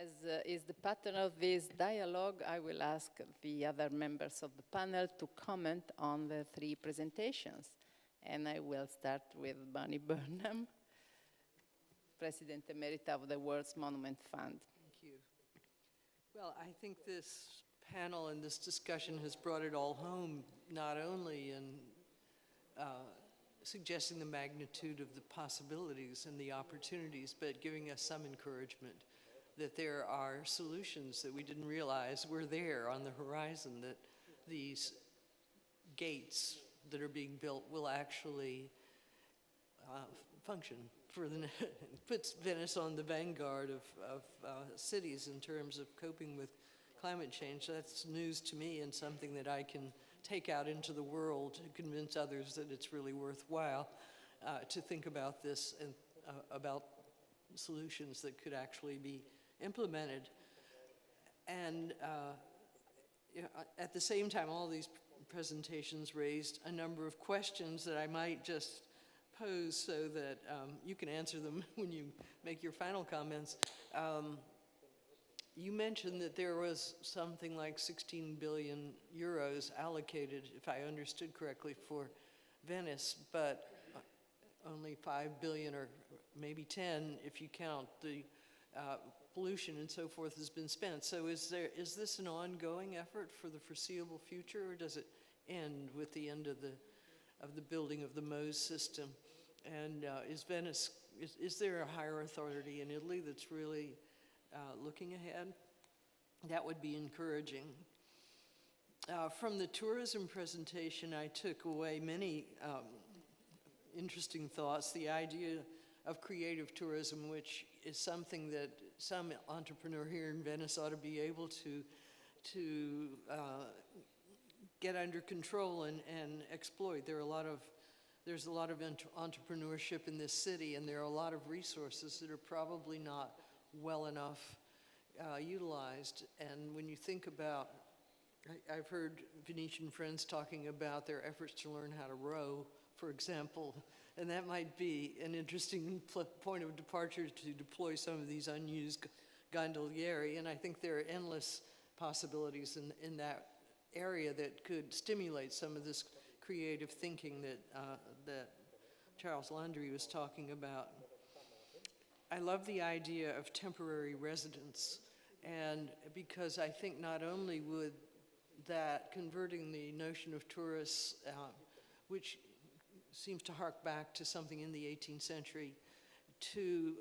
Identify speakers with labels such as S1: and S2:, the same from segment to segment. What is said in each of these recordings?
S1: As is the pattern of this dialogue, I will ask the other members of the panel to comment on the three presentations. And I will start with Bonnie Burnham, President Emerita of the World's Monument Fund.
S2: Thank you. Well, I think this panel and this discussion has brought it all home, not only in suggesting the magnitude of the possibilities and the opportunities, but giving us some encouragement that there are solutions that we didn't realize were there on the horizon, that these gates that are being built will actually function for the puts Venice on the vanguard of cities in terms of coping with climate change. That's news to me and something that I can take out into the world to convince others that it's really worthwhile to think about this and about solutions that could actually be implemented. And you know, at the same time, all these presentations raised a number of questions that I might just pose so that you can answer them when you make your final comments. You mentioned that there was something like 16 billion euros allocated, if I understood correctly, for Venice, but only 5 billion or maybe 10 if you count the pollution and so forth has been spent. So is this an ongoing effort for the foreseeable future, or does it end with the end of the building of the Meuse system? And is there a higher authority in Italy that's really looking ahead? That would be encouraging. From the tourism presentation, I took away many interesting thoughts. The idea of creative tourism, which is something that some entrepreneur here in Venice ought to be able to get under control and exploit. There's a lot of entrepreneurship in this city, and there are a lot of resources that are probably not well enough utilized. And when you think about, I've heard Venetian friends talking about their efforts to learn how to row, for example, and that might be an interesting point of departure to deploy some of these unused gondolieri. And I think there are endless possibilities in that area that could stimulate some of this creative thinking that Charles Landry was talking about. I love the idea of temporary residence, and because I think not only would that converting the notion of tourists, which seems to hark back to something in the 18th century, to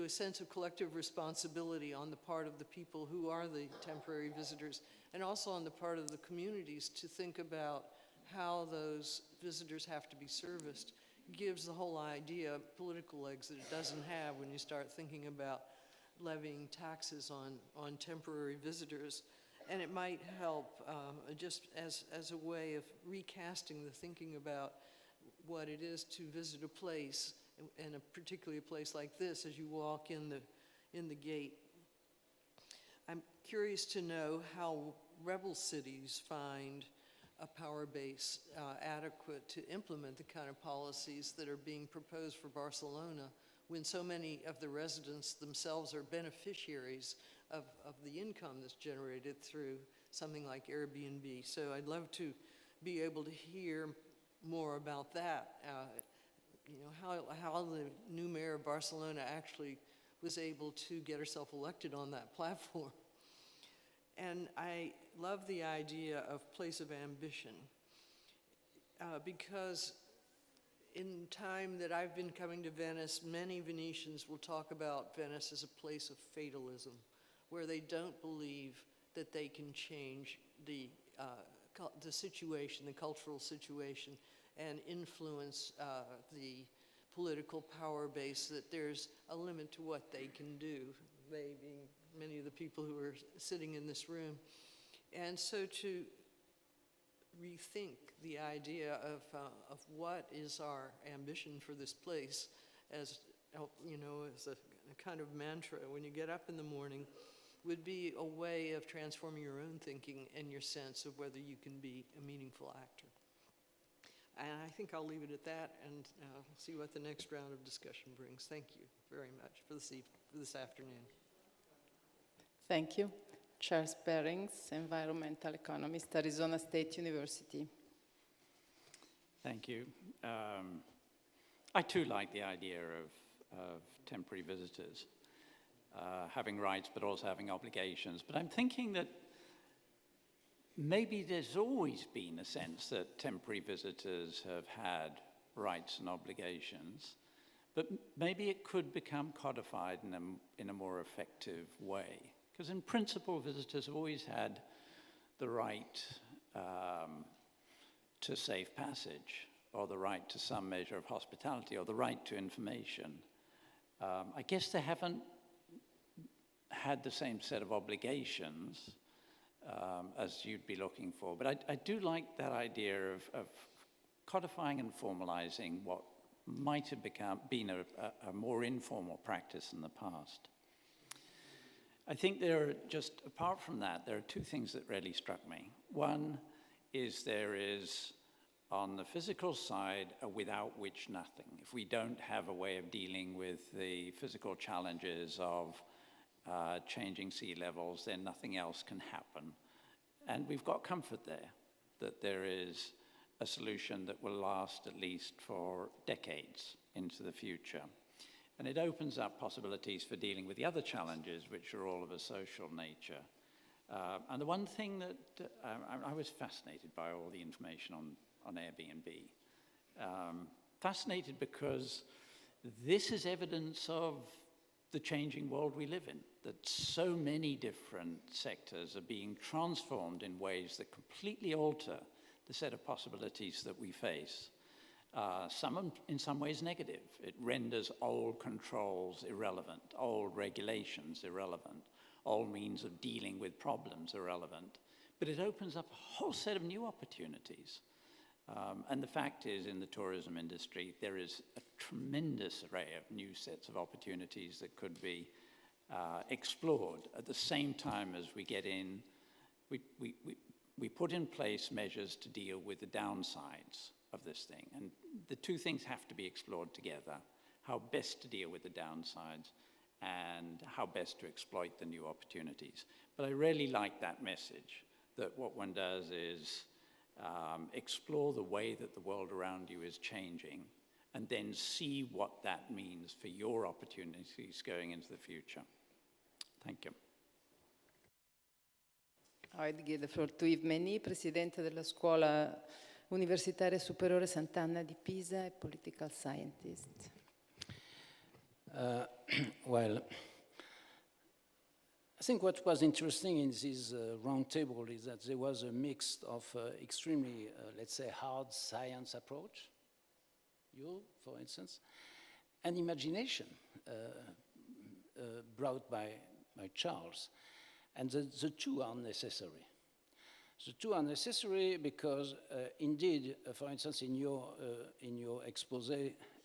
S2: a sense of collective responsibility on the part of the people who are the temporary visitors, and also on the part of the communities to think about how those visitors have to be serviced, gives the whole idea political legs that it doesn't have when you start thinking about levying taxes on temporary visitors. And it might help just as a way of recasting the thinking about what it is to visit a place, and particularly a place like this as you walk in the gate. I'm curious to know how rebel cities find a power base adequate to implement the kind of policies that are being proposed for Barcelona, when so many of the residents themselves are beneficiaries of the income that's generated through something like Airbnb. So I'd love to be able to hear more about that. You know, how the new mayor of Barcelona actually was able to get herself elected on that platform. And I love the idea of place of ambition, because in time that I've been coming to Venice, many Venetians will talk about Venice as a place of fatalism, where they don't believe that they can change the situation, the cultural situation, and influence the political power base, that there's a limit to what they can do, they being many of the people who are sitting in this room. And so to rethink the idea of what is our ambition for this place, as you know, as a kind of mantra when you get up in the morning, would be a way of transforming your own thinking and your sense of whether you can be a meaningful actor. And I think I'll leave it at that and see what the next round of discussion brings. Thank you very much for this afternoon.
S1: Thank you. Charles Perrings, environmental economist, Arizona State University.
S3: Thank you. I too like the idea of temporary visitors having rights but also having obligations. But I'm thinking that maybe there's always been a sense that temporary visitors have had rights and obligations, but maybe it could become codified in a more effective way. Because in principle, visitors have always had the right to safe passage, or the right to some measure of hospitality, or the right to information. I guess they haven't had the same set of obligations as you'd be looking for. But I do like that idea of codifying and formalizing what might have been a more informal practice in the past. I think apart from that, there are two things that really struck me. One is there is, on the physical side, a without which nothing. If we don't have a way of dealing with the physical challenges of changing sea levels, then nothing else can happen. And we've got comfort there, that there is a solution that will last at least for decades into the future. And it opens up possibilities for dealing with the other challenges, which are all of a social nature. And the one thing that I was fascinated by all the information on Airbnb. Fascinated because this is evidence of the changing world we live in, that so many different sectors are being transformed in ways that completely alter the set of possibilities that we face. Some in some ways negative. It renders old controls irrelevant, old regulations irrelevant, old means of dealing with problems irrelevant. But it opens up a whole set of new opportunities. And the fact is, in the tourism industry, there is a tremendous array of new sets of opportunities that could be explored at the same time as we get in, we put in place measures to deal with the downsides of this thing. And the two things have to be explored together: how best to deal with the downsides and how best to exploit the new opportunities. But I really like that message, that what one does is explore the way that the world around you is changing, and then see what that means for your opportunities going into the future. Thank you.
S1: I'd give the floor to Yves Meny, Presidente della Scuola Universitaria Superiore Sant'Anna di Pisa e political scientist.
S4: Well, I think what was interesting in this round table is that there was a mix of extremely, let's say, hard science approach, you, for instance, and imagination brought by Charles. And the two are necessary. The two are necessary because, indeed, for instance, in your expose,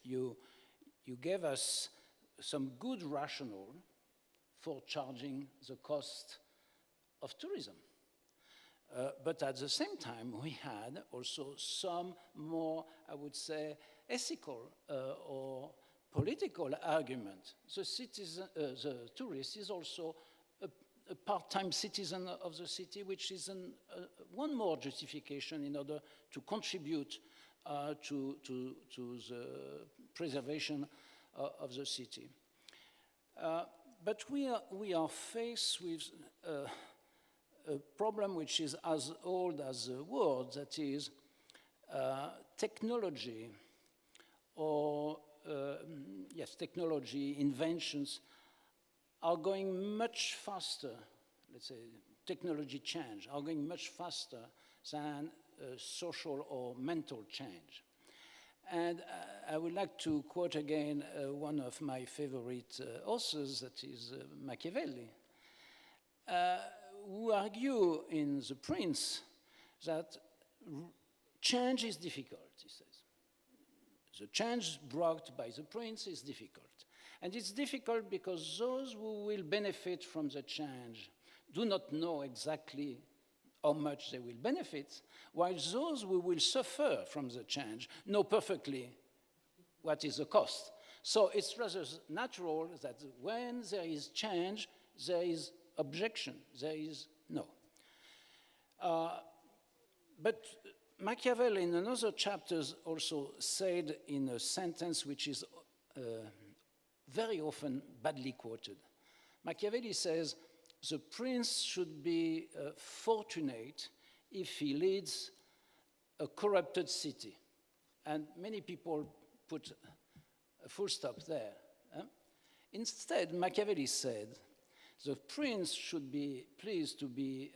S4: you gave us some good rationale for charging the cost of tourism. But at the same time, we had also some more, I would say, ethical or political argument. The tourist is also a part-time citizen of the city, which is one more justification in order to contribute to the preservation of the city. But we are faced with a problem which is as old as the world, that is technology, or technology, inventions are going much faster, let's say technology change, are going much faster than social or mental change. And I would like to quote again one of my favorite authors, that is Machiavelli, who argue in The Prince that change is difficult, he says. The change brought by the prince is difficult. And it's difficult because those who will benefit from the change do not know exactly how much they will benefit, while those who will suffer from the change know perfectly what is the cost. So it's rather natural that when there is change, there is objection, there is no. But Machiavelli, in another chapters, also said in a sentence which is very often badly quoted. Machiavelli says, the prince should be fortunate if he leads a corrupted city. And many people put a full stop there. Instead, Machiavelli said, the prince should be pleased to be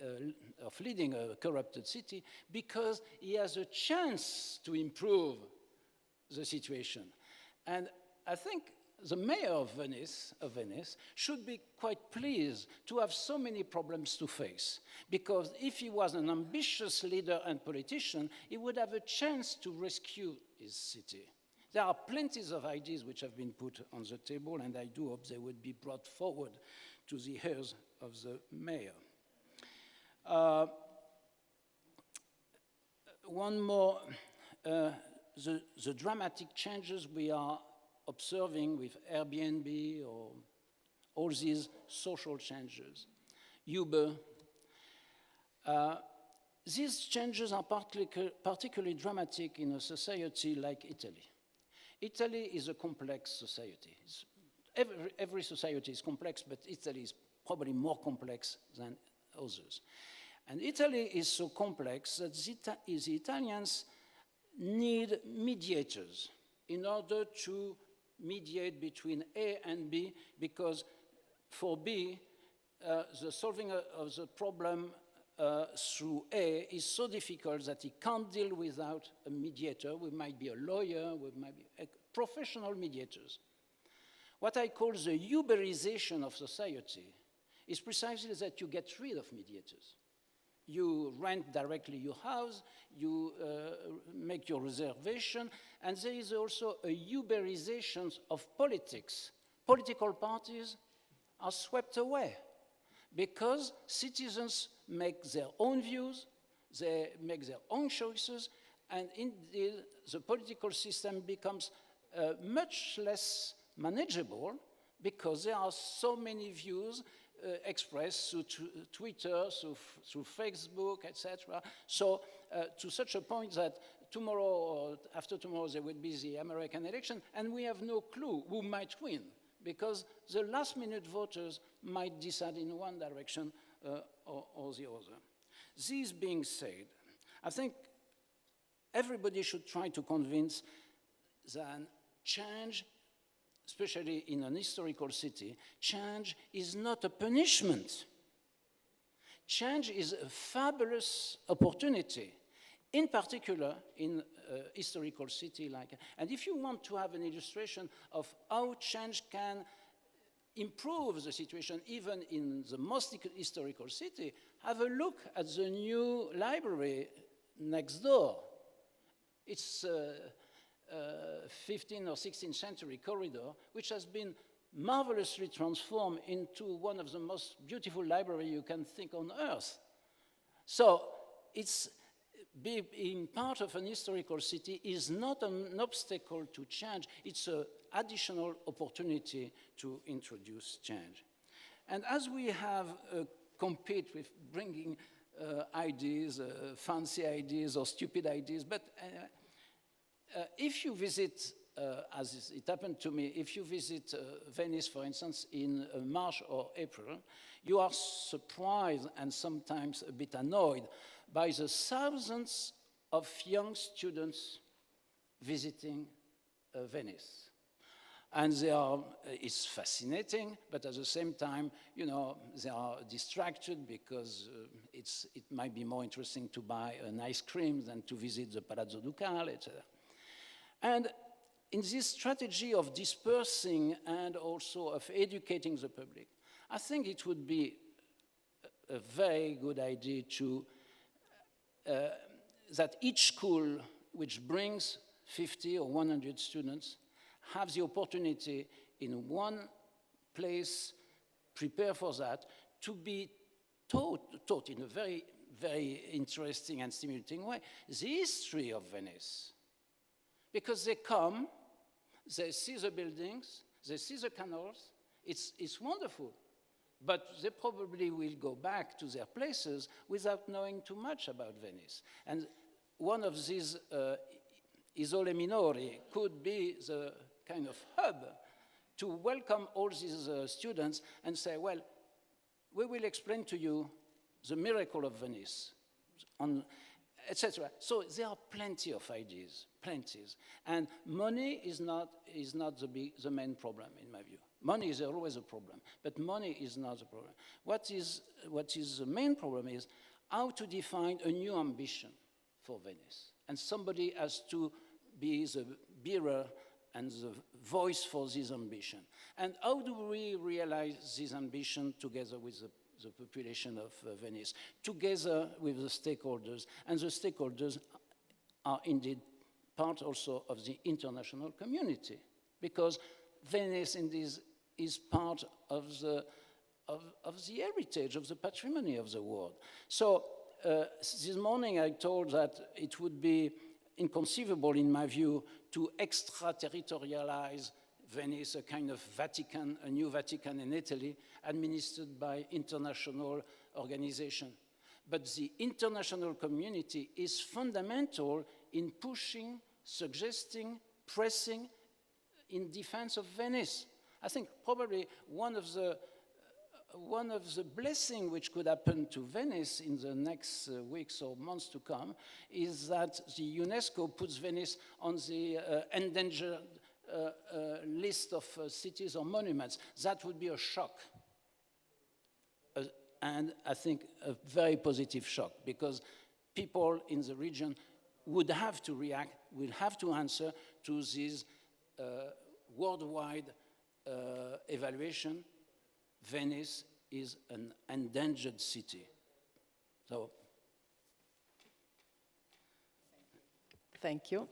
S4: of leading a corrupted city because he has a chance to improve the situation. And I think the mayor of Venice should be quite pleased to have so many problems to face, because if he was an ambitious leader and politician, he would have a chance to rescue his city. There are plenty of ideas which have been put on the table, and I do hope they would be brought forward to the ears of the mayor. One more, the dramatic changes we are observing with Airbnb or all these social changes, Uber. These changes are particularly dramatic in a society like Italy. Italy is a complex society. Every society is complex, but Italy is probably more complex than others. And Italy is so complex that the Italians need mediators in order to mediate between A and B, because for B, the solving of the problem through A is so difficult that he can't deal without a mediator. We might be a lawyer, we might be professional mediators. What I call the Uberization of society is precisely that you get rid of mediators. You rent directly your house, you make your reservation, and there is also a Uberization of politics. Political parties are swept away because citizens make their own views, they make their own choices, and indeed the political system becomes much less manageable because there are so many views expressed through Twitter, through Facebook, etc. So to such a point that tomorrow or after tomorrow there will be the American election, and we have no clue who might win, because the last-minute voters might decide in one direction or the other. This being said, I think everybody should try to convince that change, especially in an historical city, change is not a punishment. Change is a fabulous opportunity, in particular in a historical city like. And if you want to have an illustration of how change can improve the situation even in the most historical city, have a look at the new library next door. It's 15th or 16th century corridor, which has been marvelously transformed into one of the most beautiful libraries you can think on earth. So it's being part of an historical city is not an obstacle to change, it's an additional opportunity to introduce change. And as we have compete with bringing ideas, fancy ideas or stupid ideas, but if you visit, as it happened to me, if you visit Venice, for instance, in March or April, you are surprised and sometimes a bit annoyed by the thousands of young students visiting Venice. And it's fascinating, but at the same time, you know, they are distracted because it might be more interesting to buy an ice cream than to visit the Palazzo Ducale, etc. And in this strategy of dispersing and also of educating the public, I think it would be a very good idea to that each school which brings 50 or 100 students have the opportunity in one place, prepare for that, to be taught in a very, very interesting and stimulating way, the history of Venice. Because they come, they see the buildings, they see the canals, it's wonderful. But they probably will go back to their places without knowing too much about Venice. And one of these Isole Minori could be the kind of hub to welcome all these students and say, well, we will explain to you the miracle of Venice, etc. So there are plenty of ideas, plenties. And money is not the main problem, in my view. Money is always a problem, but money is not the problem. What is the main problem is how to define a new ambition for Venice. And somebody has to be the bearer and the voice for this ambition. And how do we realize this ambition together with the population of Venice, together with the stakeholders? And the stakeholders are indeed part also of the international community, because Venice indeed is part of the heritage, of the patrimony of the world. So this morning I told that it would be inconceivable, in my view, to extraterritorialize Venice, a kind of Vatican, a new Vatican in Italy, administered by international organization. But the international community is fundamental in pushing, suggesting, pressing in defense of Venice. I think probably one of the blessings which could happen to Venice in the next weeks or months to come is that the UNESCO puts Venice on the endangered list of cities or monuments. That would be a shock. And I think a very positive shock, because people in the region would have to react, will have to answer to this worldwide evaluation. Venice is an endangered city. So,
S1: thank you.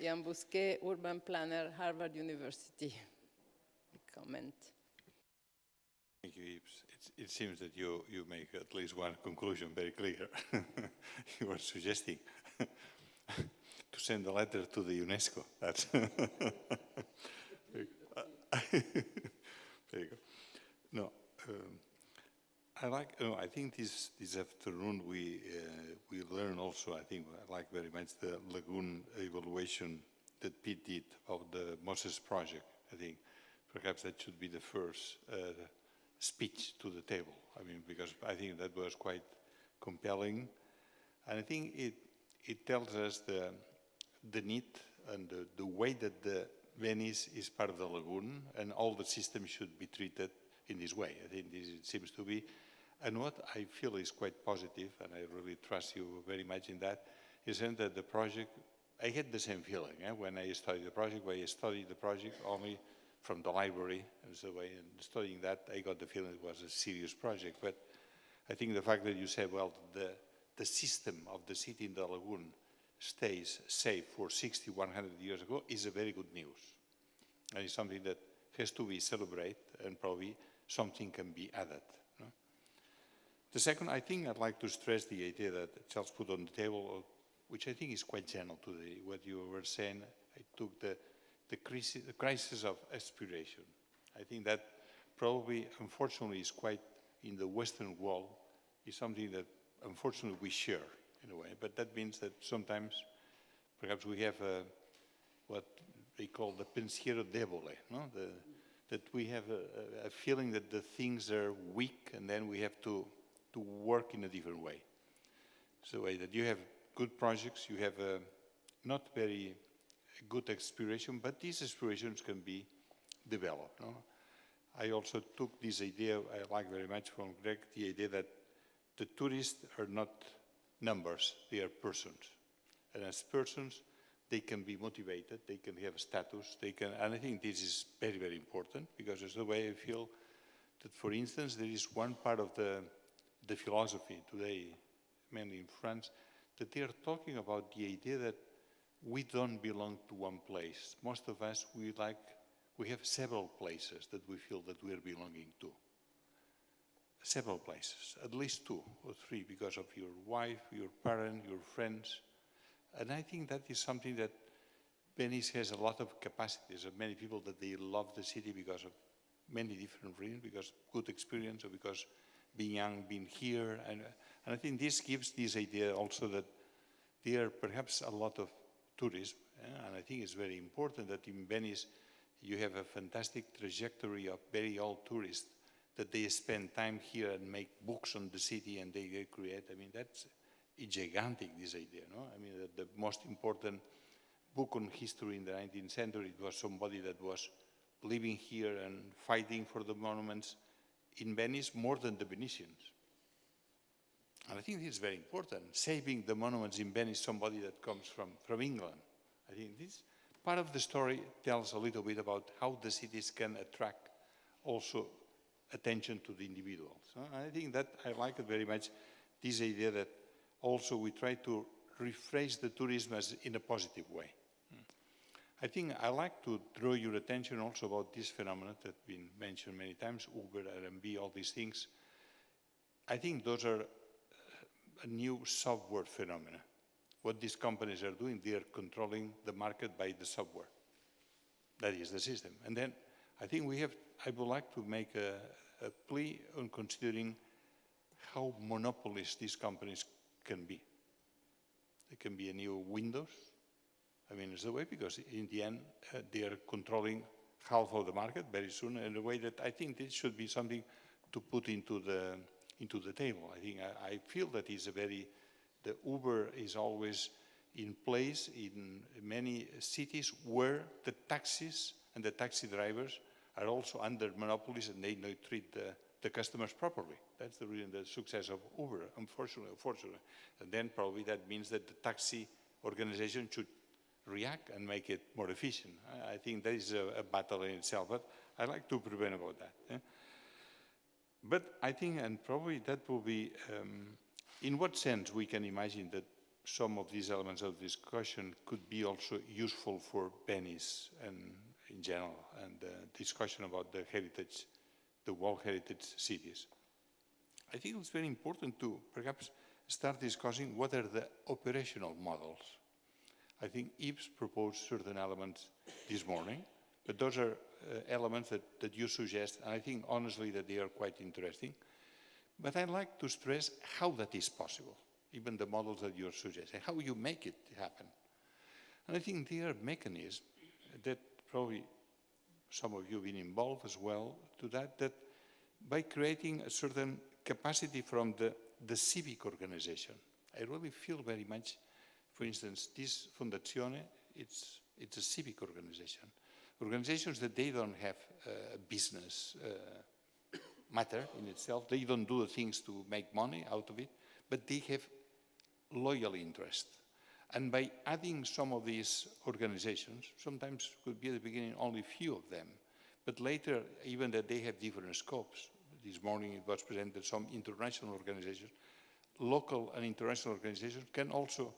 S1: Ian Bousquet, urban planner, Harvard University. Comment.
S5: Thank you, Yves. It seems that you make at least one conclusion very clear. You were suggesting to send a letter to the UNESCO. That's there you go. No, I think this afternoon we learn also. I think I like very much the lagoon evaluation that Pete did of the Moses project. I think perhaps that should be the first speech to the table. I mean, because I think that was quite compelling, and I think it tells us the need and the way that the Venice is part of the lagoon, and all the systems should be treated in this way. I think this it seems to be, and what I feel is quite positive, and I really trust you very much in that, is that the project, I had the same feeling when I studied the project. When I studied the project only from the library, and so in studying that, I got the feeling it was a serious project. But I think the fact that you said, well, the system of the city in the lagoon stays safe for 60, 100 years ago is a very good news. And it's something that has to be celebrated, and probably something can be added. No? The second, I think I'd like to stress the idea that Charles put on the table, which I think is quite general to what you were saying. I took the crisis of aspiration. I think that probably, unfortunately, is quite, in the Western world, is something that, unfortunately, we share in a way. But that means that sometimes, perhaps we have what they call the pensiero debole, no? That we have a feeling that the things are weak, and then we have to work in a different way. So that you have good projects, you have not very good aspiration, but these aspirations can be developed. No? I also took this idea, I like very much from Greg, the idea that the tourists are not numbers, they are persons. And as persons, they can be motivated, they can have status, and I think this is very, very important, because it's the way I feel that, for instance, there is one part of the philosophy today, mainly in France, that they are talking about the idea that we don't belong to one place. Most of us, we have several places that we feel that we are belonging to. several places, at least 2 or 3, because of your wife, your parent, your friends. And I think that is something that Venice has a lot of capacities of many people that they love the city because of many different reasons, because good experience or because being young, being here. And I think this gives this idea also that there are perhaps a lot of tourism. And I think it's very important that in Venice you have a fantastic trajectory of very old tourists that they spend time here and make books on the city and they create. I mean, that's gigantic, this idea, no? I mean, the most important book on history in the 19th century, it was somebody that was living here and fighting for the monuments in Venice more than the Venetians. And I think this is very important, saving the monuments in Venice, somebody that comes from England. I think this part of the story tells a little bit about how the cities can attract also attention to the individuals. And I think that I like it very much, this idea that also we try to rephrase the tourism as in a positive way. I think I like to draw your attention also about this phenomenon that's been mentioned many times, Uber, Airbnb, all these things. I think those are a new software phenomena. What these companies are doing, they are controlling the market by the software. That is the system. And then I think I would like to make a plea on considering how monopolist these companies can be. It can be a new Windows. I mean, it's the way, because in the end, they are controlling half of the market very soon in a way that I think this should be something to put into the table. I think I feel that is the Uber is always in place in many cities where the taxis and the taxi drivers are also under monopolies and they don't treat the customers properly. That's the reason the success of Uber, unfortunately. And then probably that means that the taxi organization should react and make it more efficient. I think that is a battle in itself, but I like to prevent about that. But I think, and probably that will be, in what sense we can imagine that some of these elements of discussion could be also useful for Venice and in general, and the discussion about the heritage, the World Heritage Cities. I think it's very important to perhaps start discussing what are the operational models. I think Yves proposed certain elements this morning, but those are elements that you suggest, and I think honestly that they are quite interesting. But I'd like to stress how that is possible, even the models that you're suggesting, how you make it happen. And I think there are mechanisms that probably some of you have been involved as well to that by creating a certain capacity from the civic organization. I really feel very much, for instance, this Fondazione, it's a civic organization. Organizations that they don't have a business matter in itself. They don't do the things to make money out of it, but they have loyal interest. And by adding some of these organizations, sometimes could be at the beginning only few of them, but later even that they have different scopes. This morning it was presented some international organizations. Local and international organizations can also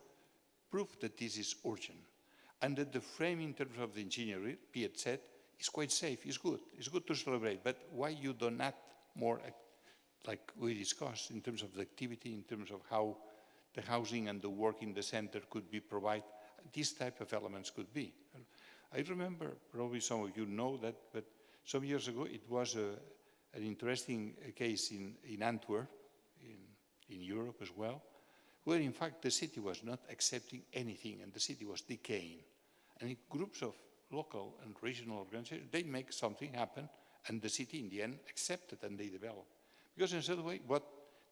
S5: prove that this is urgent and that the frame in terms of the engineering, Piet said, is quite safe, is good. It's good to celebrate, but why you don't add more, like we discussed, in terms of the activity, in terms of how the housing and the work in the center could be provided, these type of elements could be. I remember, probably some of you know that, but some years ago it was an interesting case in Antwerp, in Europe as well, where in fact the city was not accepting anything and the city was decaying. And groups of local and regional organizations, they make something happen and the city in the end accepted and they develop. Because in such a way, what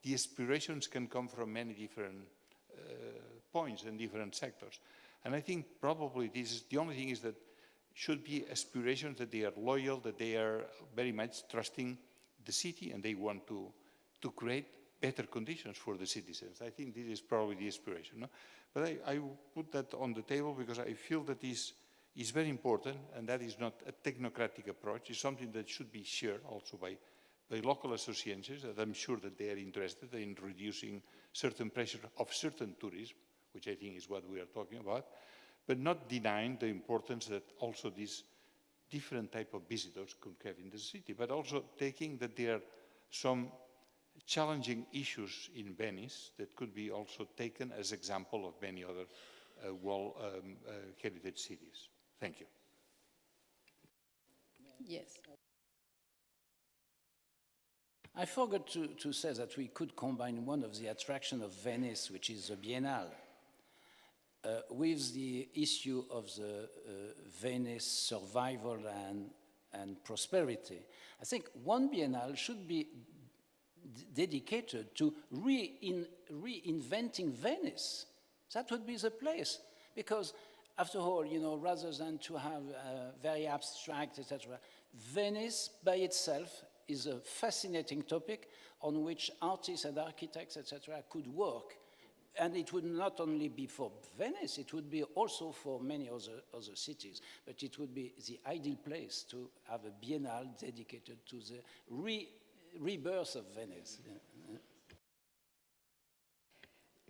S5: the aspirations can come from many different points and different sectors. And I think probably this is, the only thing is that should be aspirations that they are loyal, that they are very much trusting the city and they want to create better conditions for the citizens. I think this is probably the aspiration. No? But I put that on the table because I feel that this is very important and that is not a technocratic approach. It's something that should be shared also by local associations that I'm sure that they are interested in reducing certain pressure of certain tourism, which I think is what we are talking about, but not denying the importance that also these different type of visitors could have in the city, but also taking that there are some challenging issues in Venice that could be also taken as example of many other World Heritage cities. Thank you.
S1: Yes.
S4: I forgot to say that we could combine one of the attractions of Venice, which is the Biennale, with the issue of the Venice survival and prosperity. I think one Biennale should be dedicated to reinventing Venice. That would be the place, because after all, you know, rather than to have very abstract, etc., Venice by itself is a fascinating topic on which artists and architects, etc., could work. And it would not only be for Venice, it would be also for many other cities. But it would be the ideal place to have a biennale dedicated to the rebirth of Venice.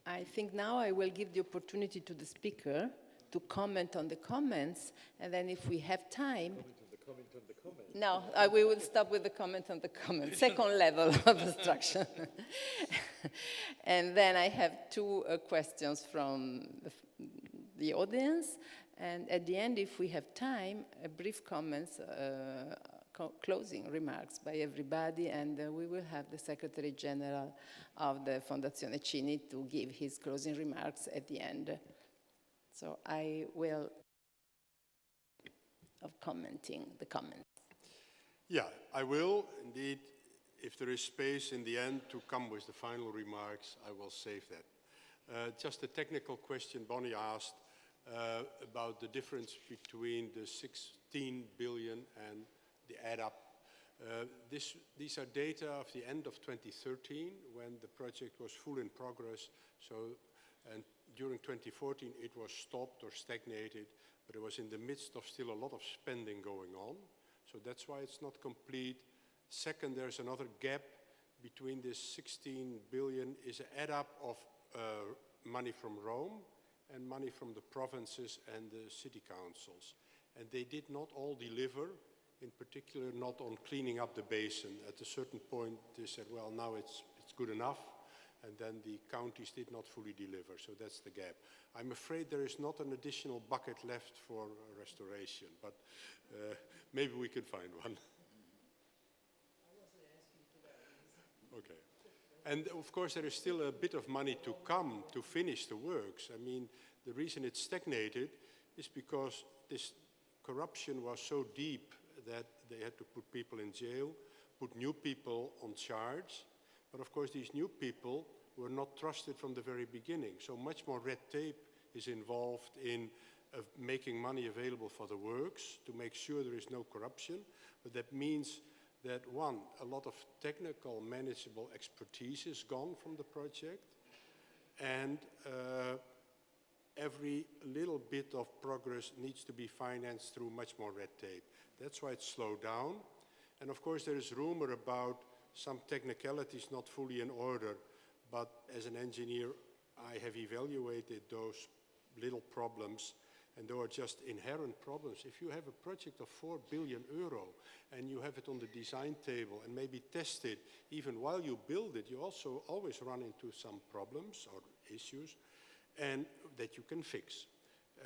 S1: I think now I will give the opportunity to the speaker to comment on the comments, and then if we have time... No, we will stop with the comment on the comment, second level of abstraction. And then I have two questions from the audience, and at the end, if we have time, brief comments, closing remarks by everybody, and we will have the Secretary General of the Fondazione Cini to give his closing remarks at the end. So I will of commenting the comments.
S6: Yeah, I will indeed. If there is space in the end to come with the final remarks, I will save that. Just a technical question Bonnie asked about the difference between the 16 billion and the add up. These are data of the end of 2013 when the project was full in progress. So, and during 2014 it was stopped or stagnated, but it was in the midst of still a lot of spending going on. So that's why it's not complete. Second, there's another gap between this 16 billion is an add up of money from Rome and money from the provinces and the city councils. And they did not all deliver, in particular not on cleaning up the basin. At a certain point they said, well, now it's good enough. And then the counties did not fully deliver, so that's the gap. I'm afraid there is not an additional bucket left for restoration, but maybe we can find one. Okay. And of course there is still a bit of money to come to finish the works. I mean, the reason it stagnated is because this corruption was so deep that they had to put people in jail, put new people on charge. But of course these new people were not trusted from the very beginning. So much more red tape is involved in making money available for the works to make sure there is no corruption. But that means that one, a lot of technical manageable expertise is gone from the project, and every little bit of progress needs to be financed through much more red tape. That's why it's slowed down. And of course there is rumor about some technicalities not fully in order, but as an engineer I have evaluated those little problems, and they are just inherent problems. If you have a project of 4 billion euro and you have it on the design table and maybe test it, even while you build it, you also always run into some problems or issues and that you can fix.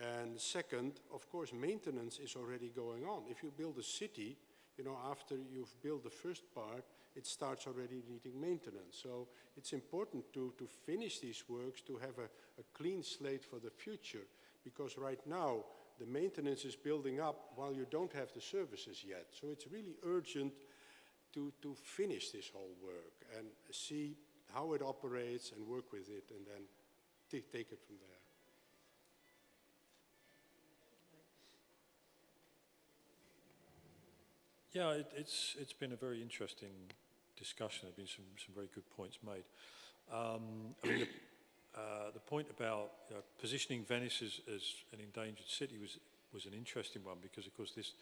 S6: And second, of course, maintenance is already going on. If you build a city, you know, after you've built the first part, it starts already needing maintenance. So it's important to finish these works, to have a clean slate for the future, because right now the maintenance is building up while you don't have the services yet. So it's really urgent to finish this whole work and see how it operates and work with it, and then take it from there.
S7: Yeah, it's been a very interesting discussion. There have been some very good points made. I mean, the point about positioning Venice as an endangered city was an interesting one, because of course this,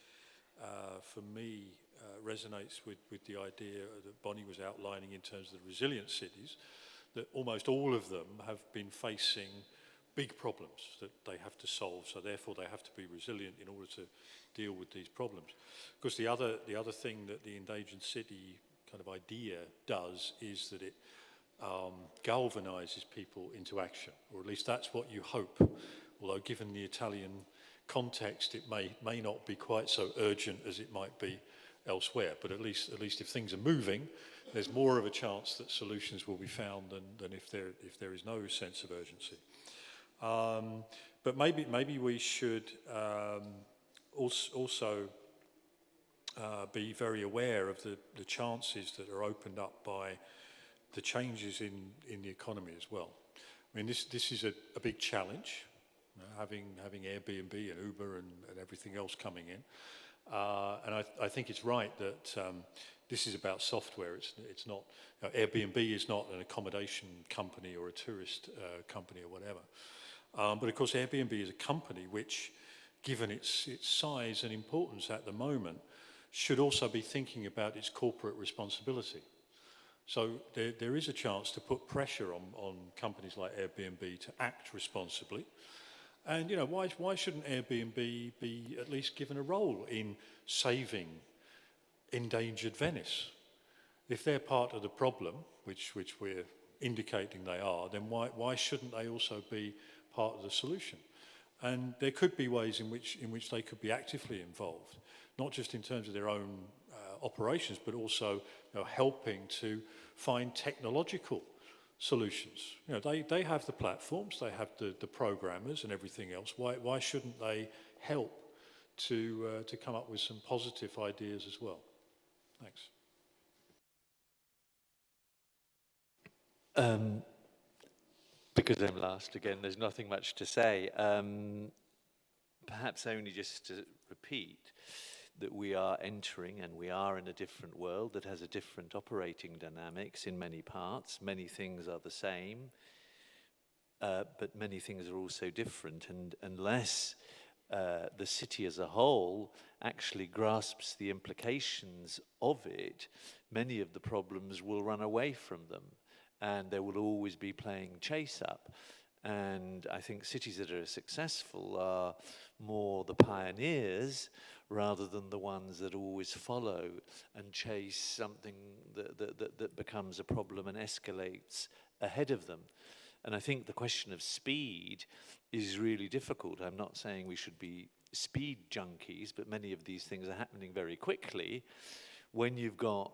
S7: for me, resonates with the idea that Bonnie was outlining in terms of the resilient cities, that almost all of them have been facing big problems that they have to solve, so therefore they have to be resilient in order to deal with these problems. Of course, the other thing that the endangered city kind of idea does is that it galvanizes people into action, or at least that's what you hope. Although given the Italian context, it may not be quite so urgent as it might be elsewhere, but at least if things are moving, there's more of a chance that solutions will be found than if there is no sense of urgency. But maybe we should also be very aware of the chances that are opened up by the changes in the economy as well. I mean, this is a big challenge, you know, having Airbnb and Uber and everything else coming in. And I think it's right that this is about software. It's not, you know, Airbnb is not an accommodation company or a tourist company or whatever. But of course, Airbnb is a company which, given its size and importance at the moment, should also be thinking about its corporate responsibility. So there is a chance to put pressure on companies like Airbnb to act responsibly. And, you know, why shouldn't Airbnb be at least given a role in saving endangered Venice? If they're part of the problem, which we're indicating they are, then why shouldn't they also be part of the solution? And there could be ways in which they could be actively involved, not just in terms of their own operations, but also, you know, helping to find technological solutions. You know, they have the platforms, they have the programmers and everything else. Why shouldn't they help to come up with some positive ideas as well? Thanks.
S8: Because I'm last again, there's nothing much to say. Perhaps only just to repeat that we are entering, and we are in a different world that has a different operating dynamics in many parts. Many things are the same, but many things are also different. And unless the city as a whole actually grasps the implications of it, many of the problems will run away from them, and they will always be playing chase up. And I think cities that are successful are more the pioneers rather than the ones that always follow and chase something that becomes a problem and escalates ahead of them. And I think the question of speed is really difficult. I'm not saying we should be speed junkies, but many of these things are happening very quickly. When you've got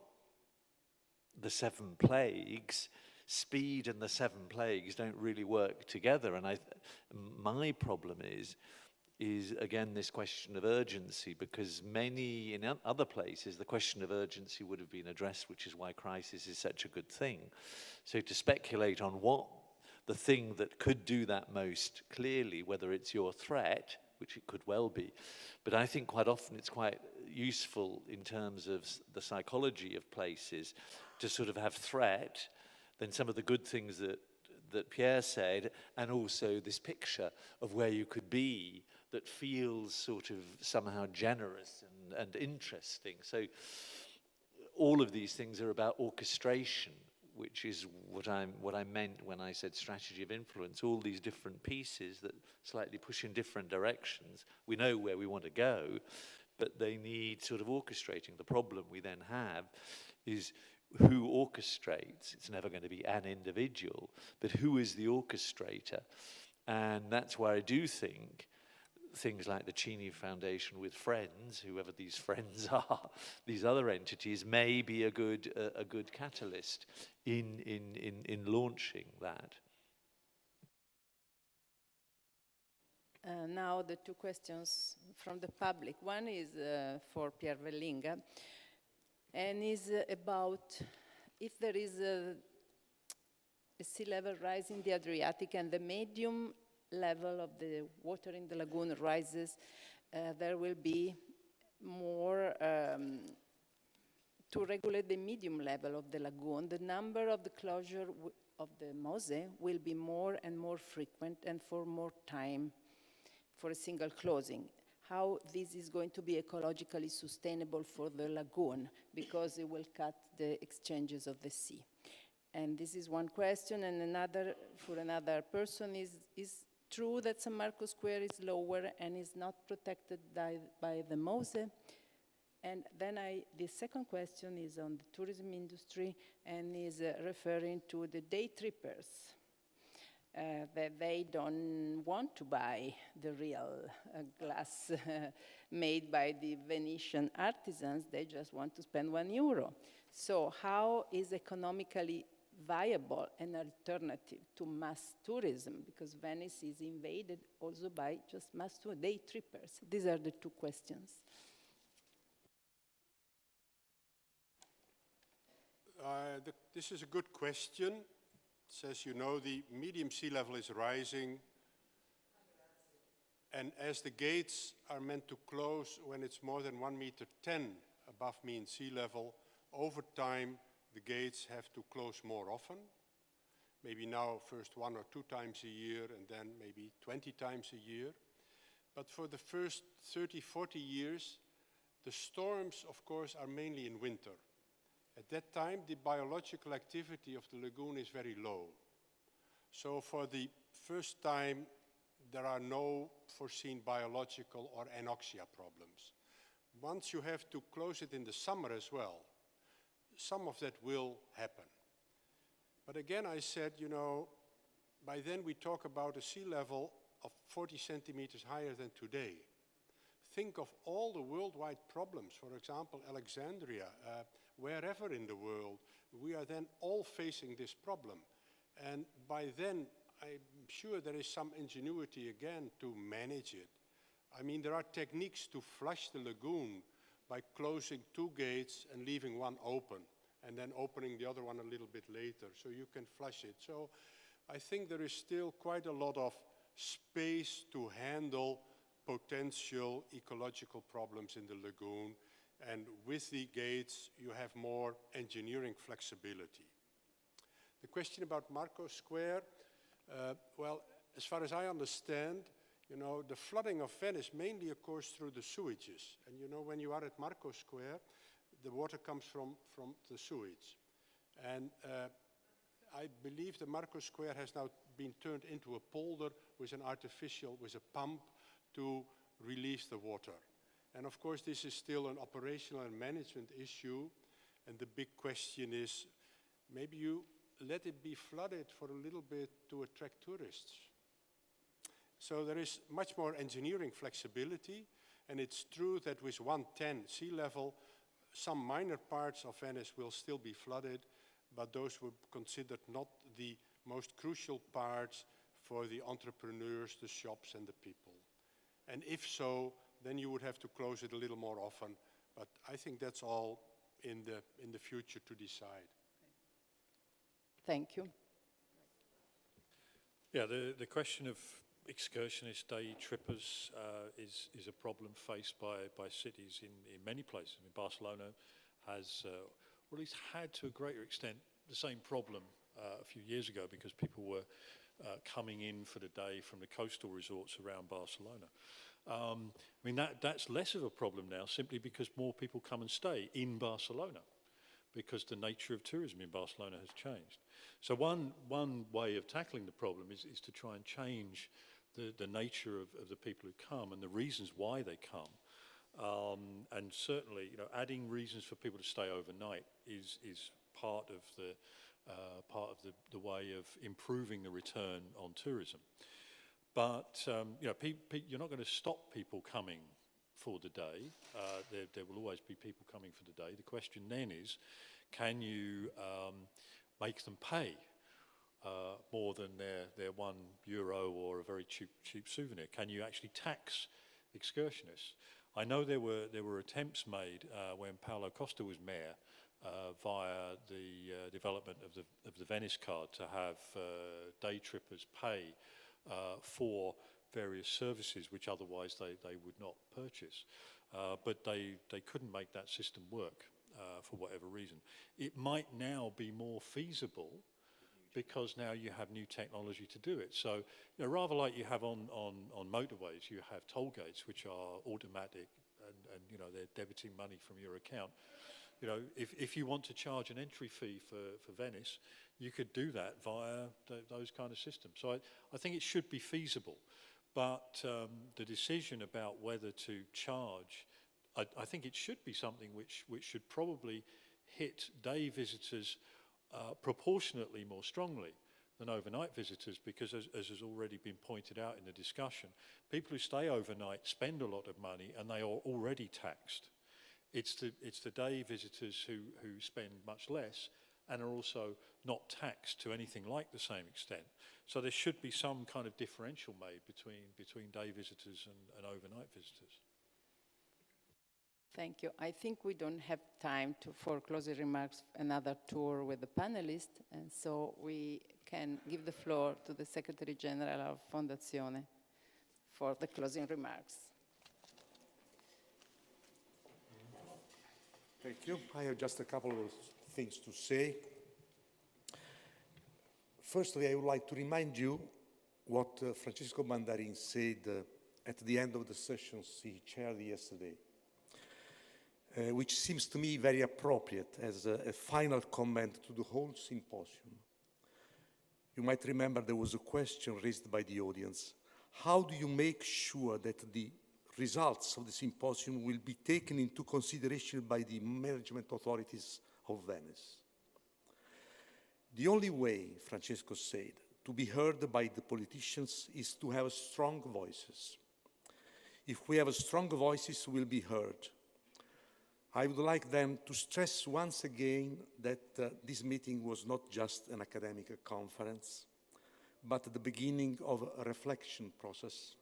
S8: the 7 plagues, speed and the 7 plagues don't really work together. And my problem is again this question of urgency, because many in other places the question of urgency would have been addressed, which is why crisis is such a good thing. So to speculate on what the thing that could do that most clearly, whether it's your threat, which it could well be, but I think quite often it's quite useful in terms of the psychology of places to sort of have threat, then some of the good things that Pierre said, and also this picture of where you could be that feels sort of somehow generous and interesting. So all of these things are about orchestration, which is what I meant when I said strategy of influence. All these different pieces that slightly push in different directions. We know where we want to go, but they need sort of orchestrating. The problem we then have is who orchestrates. It's never going to be an individual, but who is the orchestrator? And that's why I do think things like the Cini Foundation with friends, whoever these friends are, these other entities, may be a good catalyst in launching that.
S1: Now the 2 questions from the public. One is for Pierre Vellinga, and is about if there is a sea level rise in the Adriatic and the medium level of the water in the lagoon rises, there will be more to regulate the medium level of the lagoon. The number of the closure of the Mose will be more and more frequent and for more time for a single closing. How this is going to be ecologically sustainable for the lagoon, because it will cut the exchanges of the sea. And this is one question, and another, for another person, is true that San Marco Square is lower and is not protected by the Mose? And then the second question is on the tourism industry and is referring to the day trippers. That they don't want to buy the real glass made by the Venetian artisans, they just want to spend €1. So how is economically viable an alternative to mass tourism? Because Venice is invaded also by just mass day trippers. These are the two questions.
S6: This is a good question. As you know, the medium sea level is rising, and as the gates are meant to close when it's more than 1.10 meters above mean sea level, over time the gates have to close more often. Maybe now first 1 or 2 times a year, and then maybe 20 times a year. But for the first 30, 40 years, the storms, of course, are mainly in winter. At that time, the biological activity of the lagoon is very low. So for the first time, there are no foreseen biological or anoxia problems. Once you have to close it in the summer as well, some of that will happen. But again, I said, you know, by then we talk about a sea level of 40 centimeters higher than today. Think of all the worldwide problems, for example, Alexandria, wherever in the world, we are then all facing this problem. And by then, I'm sure there is some ingenuity again to manage it. I mean, there are techniques to flush the lagoon by closing 2 gates and leaving one open, and then opening the other one a little bit later, so you can flush it. So I think there is still quite a lot of space to handle potential ecological problems in the lagoon. And with the gates, you have more engineering flexibility. The question about Marco Square, well, as far as I understand, you know, the flooding of Venice mainly occurs through the sewages. And you know, when you are at Marco Square, the water comes from the sewage. And I believe the Marco Square has now been turned into a polder with a pump to release the water. And of course, this is still an operational and management issue. And the big question is, maybe you let it be flooded for a little bit to attract tourists. So there is much more engineering flexibility. And it's true that with 110 sea level, some minor parts of Venice will still be flooded, but those were considered not the most crucial parts for the entrepreneurs, the shops, and the people. And if so, then you would have to close it a little more often. But I think that's all in the future to decide.
S1: Thank you.
S7: Yeah, the question of excursionist day trippers is a problem faced by cities in many places. I mean, Barcelona has, or at least had to a greater extent, the same problem a few years ago, because people were coming in for the day from the coastal resorts around Barcelona. I mean, that's less of a problem now, simply because more people come and stay in Barcelona, because the nature of tourism in Barcelona has changed. So one way of tackling the problem is to try and change the nature of the people who come and the reasons why they come. And certainly, you know, adding reasons for people to stay overnight is part of the way of improving the return on tourism. But you know, you're not going to stop people coming for the day. There will always be people coming for the day. The question then is, can you make them pay more than their €1 or a very cheap souvenir? Can you actually tax excursionists? I know there were attempts made when Paolo Costa was mayor via the development of the Venice card to have day trippers pay for various services which otherwise they would not purchase. But they couldn't make that system work for whatever reason. It might now be more feasible because now you have new technology to do it. So, you know, rather like you have on motorways, you have toll gates which are automatic and you know, they're debiting money from your account. You know, if you want to charge an entry fee for Venice, you could do that via those kind of systems. So I think it should be feasible. But the decision about whether to charge I think it should be something which should probably hit day visitors proportionately more strongly than overnight visitors, because as has already been pointed out in the discussion, people who stay overnight spend a lot of money and they are already taxed. It's the day visitors who spend much less and are also not taxed to anything like the same extent. So there should be some kind of differential made between day visitors and overnight visitors.
S1: Thank you. I think we don't have time for closing remarks, another tour with the panelists, and so we can give the floor to the Secretary General of Fondazione for the closing remarks.
S9: Thank you. I have just a couple of things to say. Firstly, I would like to remind you what Francesco Mandarin said at the end of the sessions he chaired yesterday, which seems to me very appropriate as a final comment to the whole symposium. You might remember there was a question raised by the audience. How do you make sure that the results of the symposium will be taken into consideration by the management authorities of Venice? The only way, Francesco said, to be heard by the politicians is to have strong voices. If we have strong voices, we will be heard. I would like then to stress once again that this meeting was not just an academic conference, but the beginning of a reflection process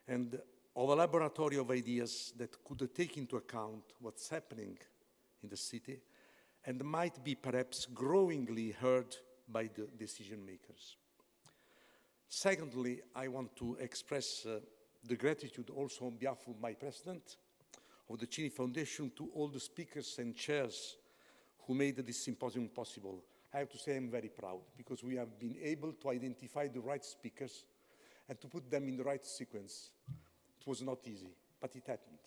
S9: and of a laboratory of ideas that could take into account what's happening in the city and might be perhaps growingly heard by the decision makers. Secondly, I want to express the gratitude also on behalf of my president, of the Cini Foundation, to all the speakers and chairs who made this symposium possible. I have to say I'm very proud because we have been able to identify the right speakers and to put them in the right sequence. It was not easy, but it happened.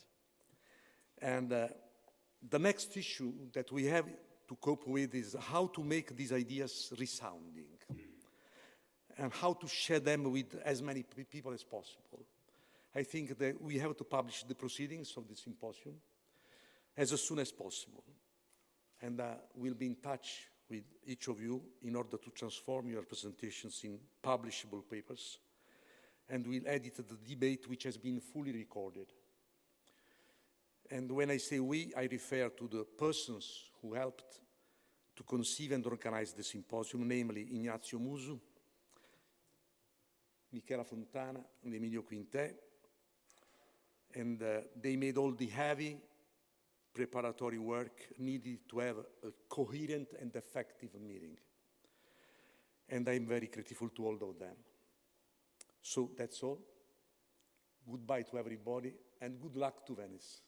S9: And the next issue that we have to cope with is how to make these ideas resounding and how to share them with as many people as possible. I think that we have to publish the proceedings of the symposium as soon as possible. And we'll be in touch with each of you in order to transform your presentations in publishable papers. And we'll edit the debate which has been fully recorded. And when I say we, I refer to the persons who helped to conceive and organize the symposium, namely Ignazio Musu, Michela Fontana, and Emilio Quintet. And they made all the heavy preparatory work needed to have a coherent and effective meeting. And I'm very grateful to all of them. So that's all. Goodbye to everybody, and good luck to Venice.